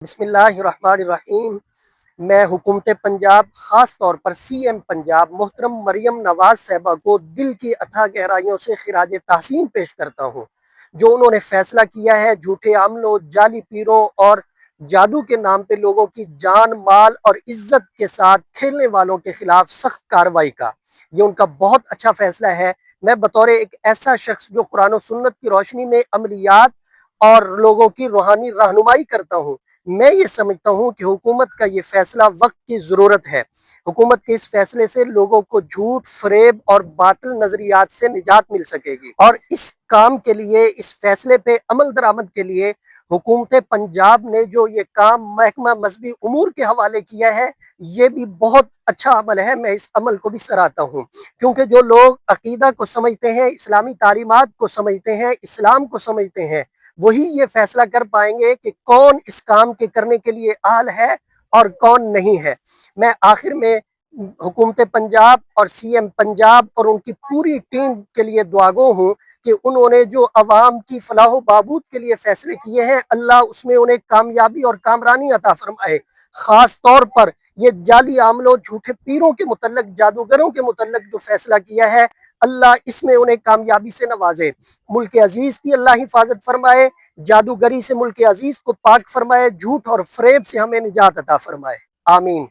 بسم اللہ الرحمن الرحیم۔ میں حکومت پنجاب، خاص طور پر سی ایم پنجاب محترم مریم نواز صاحبہ کو دل کی اتھا گہرائیوں سے خراج تحسین پیش کرتا ہوں، جو انہوں نے فیصلہ کیا ہے جھوٹے عملوں، جعلی پیروں اور جادو کے نام پہ لوگوں کی جان، مال اور عزت کے ساتھ کھیلنے والوں کے خلاف سخت کارروائی کا۔ یہ ان کا بہت اچھا فیصلہ ہے۔ میں بطور ایک ایسا شخص جو قرآن و سنت کی روشنی میں عملیات اور لوگوں کی روحانی رہنمائی کرتا ہوں، میں یہ سمجھتا ہوں کہ حکومت کا یہ فیصلہ وقت کی ضرورت ہے۔ حکومت کے اس فیصلے سے لوگوں کو جھوٹ، فریب اور باطل نظریات سے نجات مل سکے گی، اور اس کام کے لیے، اس فیصلے پہ عمل درآمد کے لیے حکومت پنجاب نے جو یہ کام محکمہ مذہبی امور کے حوالے کیا ہے، یہ بھی بہت اچھا عمل ہے۔ میں اس عمل کو بھی سراہتا ہوں، کیونکہ جو لوگ عقیدہ کو سمجھتے ہیں، اسلامی تعلیمات کو سمجھتے ہیں، اسلام کو سمجھتے ہیں، وہی یہ فیصلہ کر پائیں گے کہ کون اس کام کے کرنے کے لیے اہل ہے اور کون نہیں ہے۔ میں آخر میں حکومت پنجاب اور سی ایم پنجاب اور ان کی پوری ٹیم کے لیے دعاگو ہوں کہ انہوں نے جو عوام کی فلاح و بہبود کے لیے فیصلے کیے ہیں، اللہ اس میں انہیں کامیابی اور کامرانی عطا فرمائے۔ خاص طور پر یہ جعلی عاملوں، جھوٹے پیروں کے متعلق، جادوگروں کے متعلق جو فیصلہ کیا ہے، اللہ اس میں انہیں کامیابی سے نوازے۔ ملک عزیز کی اللہ حفاظت فرمائے، جادوگری سے ملک عزیز کو پاک فرمائے، جھوٹ اور فریب سے ہمیں نجات عطا فرمائے، آمین۔